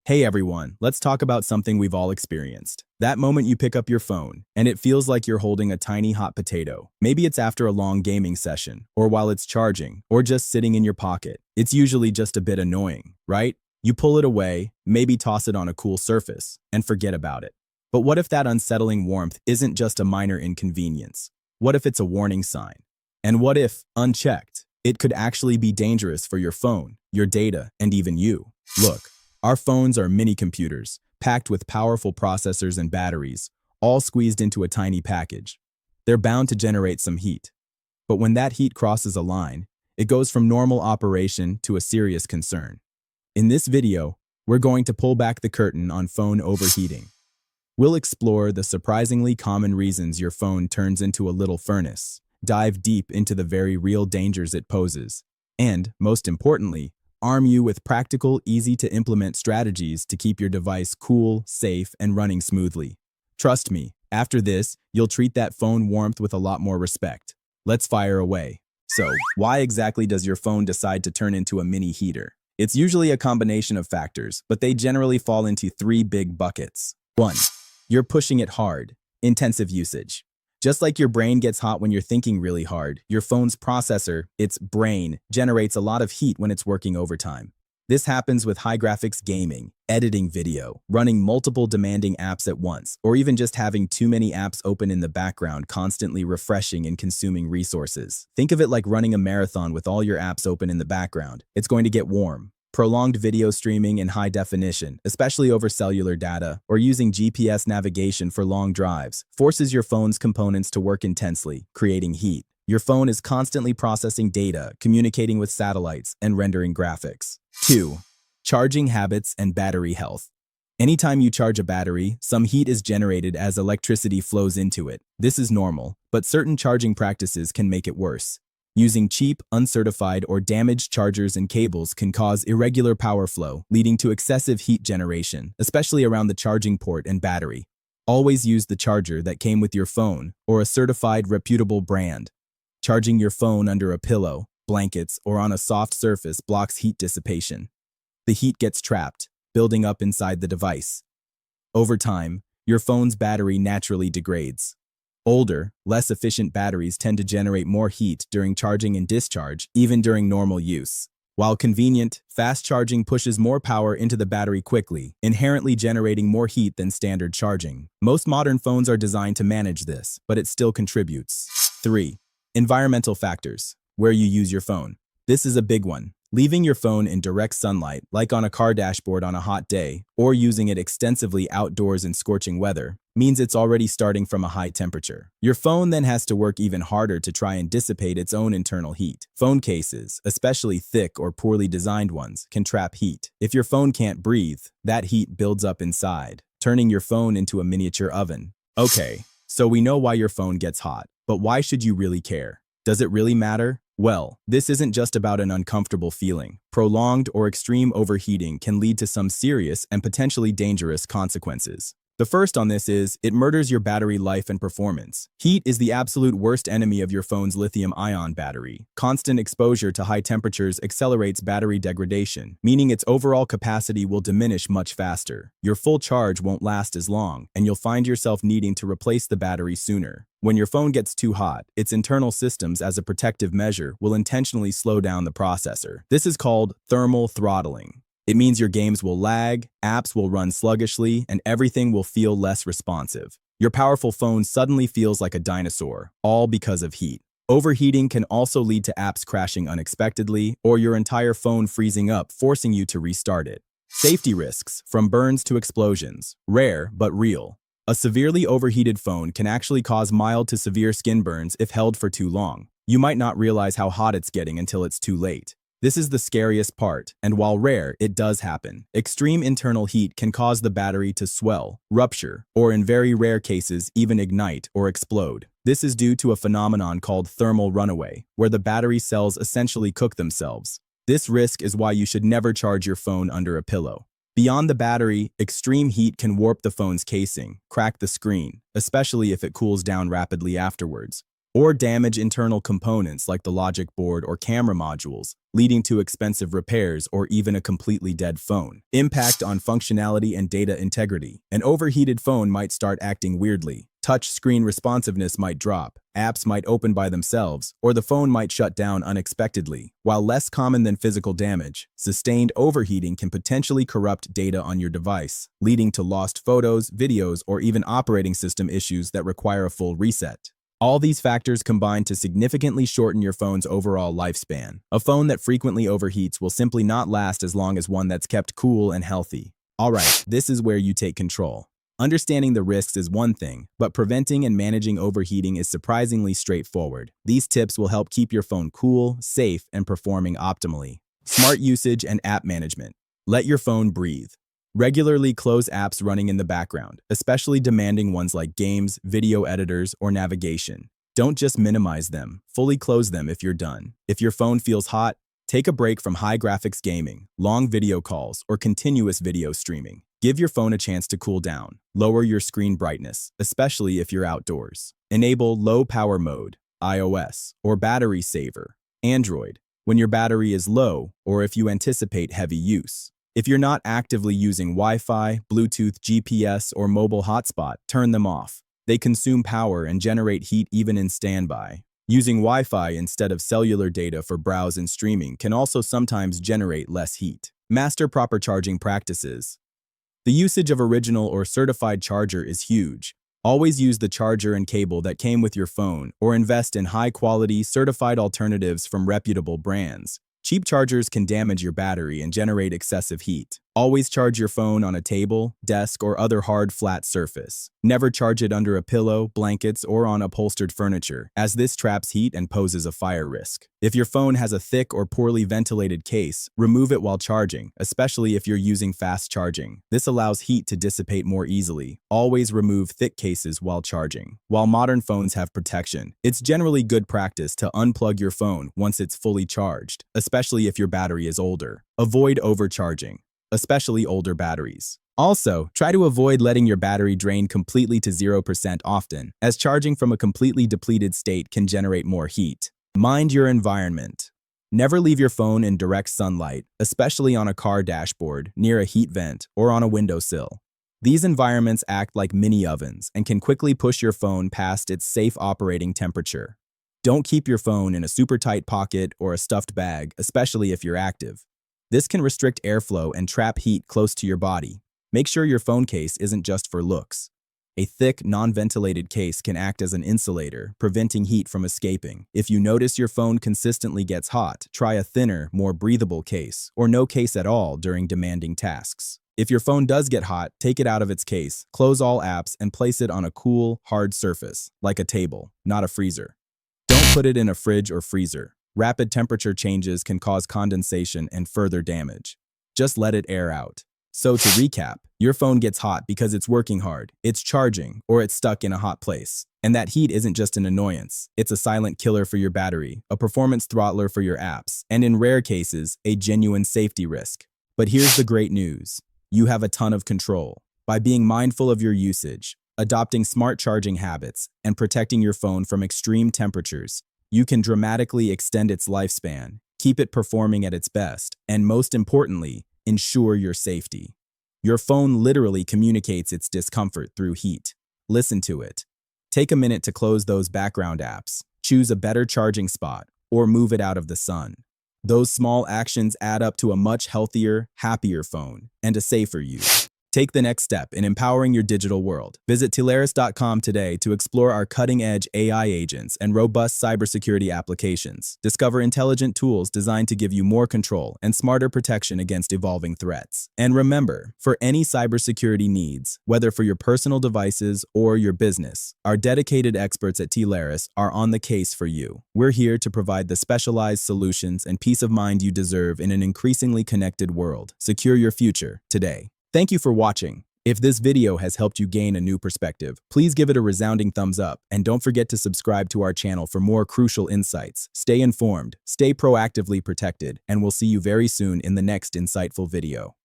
Hey everyone, let's talk about something we've all experienced. That moment you pick up your phone, and it feels like you're holding a tiny hot potato. Maybe it's after a long gaming session, or while it's charging, or just sitting in your pocket. It's usually just a bit annoying, right? You pull it away, maybe toss it on a cool surface, and forget about it. But what if that unsettling warmth isn't just a minor inconvenience? What if it's a warning sign? And what if, unchecked, it could actually be dangerous for your phone, your data, and even you? Look. Our phones are mini computers, packed with powerful processors and batteries, all squeezed into a tiny package. They're bound to generate some heat. But when that heat crosses a line, it goes from normal operation to a serious concern. In this video, we're going to pull back the curtain on phone overheating. We'll explore the surprisingly common reasons your phone turns into a little furnace, dive deep into the very real dangers it poses, and, most importantly, arm you with practical, easy-to-implement strategies to keep your device cool, safe, and running smoothly. Trust me, after this, you'll treat that phone warmth with a lot more respect. Let's fire away. So, why exactly does your phone decide to turn into a mini heater? It's usually a combination of factors, but they generally fall into three big buckets. 1. You're pushing it hard. Intensive usage. Just like your brain gets hot when you're thinking really hard, your phone's processor, its brain, generates a lot of heat when it's working overtime. This happens with high graphics gaming, editing video, running multiple demanding apps at once, or even just having too many apps open in the background, constantly refreshing and consuming resources. Think of it like running a marathon with all your apps open in the background. It's going to get warm. Prolonged video streaming in high definition, especially over cellular data, or using GPS navigation for long drives, forces your phone's components to work intensely, creating heat. Your phone is constantly processing data, communicating with satellites, and rendering graphics. 2. Charging habits and battery health. Anytime you charge a battery, some heat is generated as electricity flows into it. This is normal, but certain charging practices can make it worse. Using cheap, uncertified, or damaged chargers and cables can cause irregular power flow, leading to excessive heat generation, especially around the charging port and battery. Always use the charger that came with your phone or a certified, reputable brand. Charging your phone under a pillow, blankets, or on a soft surface blocks heat dissipation. The heat gets trapped, building up inside the device. Over time, your phone's battery naturally degrades. Older, less efficient batteries tend to generate more heat during charging and discharge, even during normal use. While convenient, fast charging pushes more power into the battery quickly, inherently generating more heat than standard charging. Most modern phones are designed to manage this, but it still contributes. 3. Environmental factors. Where you use your phone. This is a big one. Leaving your phone in direct sunlight, like on a car dashboard on a hot day, or using it extensively outdoors in scorching weather, means it's already starting from a high temperature. Your phone then has to work even harder to try and dissipate its own internal heat. Phone cases, especially thick or poorly designed ones, can trap heat. If your phone can't breathe, that heat builds up inside, turning your phone into a miniature oven. Okay, so we know why your phone gets hot, but why should you really care? Does it really matter? Well, this isn't just about an uncomfortable feeling. Prolonged or extreme overheating can lead to some serious and potentially dangerous consequences. The first on this is, it murders your battery life and performance. Heat is the absolute worst enemy of your phone's lithium-ion battery. Constant exposure to high temperatures accelerates battery degradation, meaning its overall capacity will diminish much faster. Your full charge won't last as long, and you'll find yourself needing to replace the battery sooner. When your phone gets too hot, its internal systems, as a protective measure, will intentionally slow down the processor. This is called thermal throttling. It means your games will lag, apps will run sluggishly, and everything will feel less responsive. Your powerful phone suddenly feels like a dinosaur, all because of heat. Overheating can also lead to apps crashing unexpectedly, or your entire phone freezing up, forcing you to restart it. Safety risks, from burns to explosions. Rare, but real. A severely overheated phone can actually cause mild to severe skin burns if held for too long. You might not realize how hot it's getting until it's too late. This is the scariest part, and while rare, it does happen. Extreme internal heat can cause the battery to swell, rupture, or in very rare cases, even ignite or explode. This is due to a phenomenon called thermal runaway, where the battery cells essentially cook themselves. This risk is why you should never charge your phone under a pillow. Beyond the battery, extreme heat can warp the phone's casing, crack the screen, especially if it cools down rapidly afterwards. or damage internal components like the logic board or camera modules, leading to expensive repairs or even a completely dead phone. Impact on functionality and data integrity. An overheated phone might start acting weirdly. Touch screen responsiveness might drop, apps might open by themselves, or the phone might shut down unexpectedly. While less common than physical damage, sustained overheating can potentially corrupt data on your device, leading to lost photos, videos, or even operating system issues that require a full reset. All these factors combine to significantly shorten your phone's overall lifespan. A phone that frequently overheats will simply not last as long as one that's kept cool and healthy. Alright, this is where you take control. Understanding the risks is one thing, but preventing and managing overheating is surprisingly straightforward. These tips will help keep your phone cool, safe, and performing optimally. Smart usage and app management. Let your phone breathe. Regularly close apps running in the background, especially demanding ones like games, video editors, or navigation. Don't just minimize them, fully close them if you're done. If your phone feels hot, take a break from high graphics gaming, long video calls, or continuous video streaming. Give your phone a chance to cool down. Lower your screen brightness, especially if you're outdoors. Enable low power mode, iOS, or battery saver, Android, when your battery is low or if you anticipate heavy use. If you're not actively using Wi-Fi, Bluetooth, GPS, or mobile hotspot, turn them off. They consume power and generate heat even in standby. Using Wi-Fi instead of cellular data for browse and streaming can also sometimes generate less heat. Master proper charging practices. The usage of original or certified charger is huge. Always use the charger and cable that came with your phone or invest in high-quality, certified alternatives from reputable brands. Cheap chargers can damage your battery and generate excessive heat. Always charge your phone on a table, desk, or other hard, flat surface. Never charge it under a pillow, blankets, or on upholstered furniture, as this traps heat and poses a fire risk. If your phone has a thick or poorly ventilated case, remove it while charging, especially if you're using fast charging. This allows heat to dissipate more easily. Always remove thick cases while charging. While modern phones have protection, it's generally good practice to unplug your phone once it's fully charged, especially if your battery is older. Avoid overcharging, especially older batteries. Also, try to avoid letting your battery drain completely to 0% often, as charging from a completely depleted state can generate more heat. Mind your environment. Never leave your phone in direct sunlight, especially on a car dashboard, near a heat vent, or on a windowsill. These environments act like mini ovens and can quickly push your phone past its safe operating temperature. Don't keep your phone in a super tight pocket or a stuffed bag, especially if you're active. This can restrict airflow and trap heat close to your body. Make sure your phone case isn't just for looks. A thick, non-ventilated case can act as an insulator, preventing heat from escaping. If you notice your phone consistently gets hot, try a thinner, more breathable case, or no case at all during demanding tasks. If your phone does get hot, take it out of its case, close all apps, and place it on a cool, hard surface, like a table, not a freezer. Don't put it in a fridge or freezer. Rapid temperature changes can cause condensation and further damage. Just let it air out. So to recap, your phone gets hot because it's working hard, it's charging, or it's stuck in a hot place. And that heat isn't just an annoyance, it's a silent killer for your battery, a performance throttler for your apps, and in rare cases, a genuine safety risk. But here's the great news. You have a ton of control. By being mindful of your usage, adopting smart charging habits, and protecting your phone from extreme temperatures, you can dramatically extend its lifespan, keep it performing at its best, and most importantly, ensure your safety. Your phone literally communicates its discomfort through heat. Listen to it. Take a minute to close those background apps, choose a better charging spot, or move it out of the sun. Those small actions add up to a much healthier, happier phone, and a safer you. Take the next step in empowering your digital world. Visit Tileris.com today to explore our cutting-edge AI agents and robust cybersecurity applications. Discover intelligent tools designed to give you more control and smarter protection against evolving threats. And remember, for any cybersecurity needs, whether for your personal devices or your business, our dedicated experts at Tileris are on the case for you. We're here to provide the specialized solutions and peace of mind you deserve in an increasingly connected world. Secure your future today. Thank you for watching. If this video has helped you gain a new perspective, please give it a resounding thumbs up and don't forget to subscribe to our channel for more crucial insights. Stay informed, stay proactively protected, and we'll see you very soon in the next insightful video.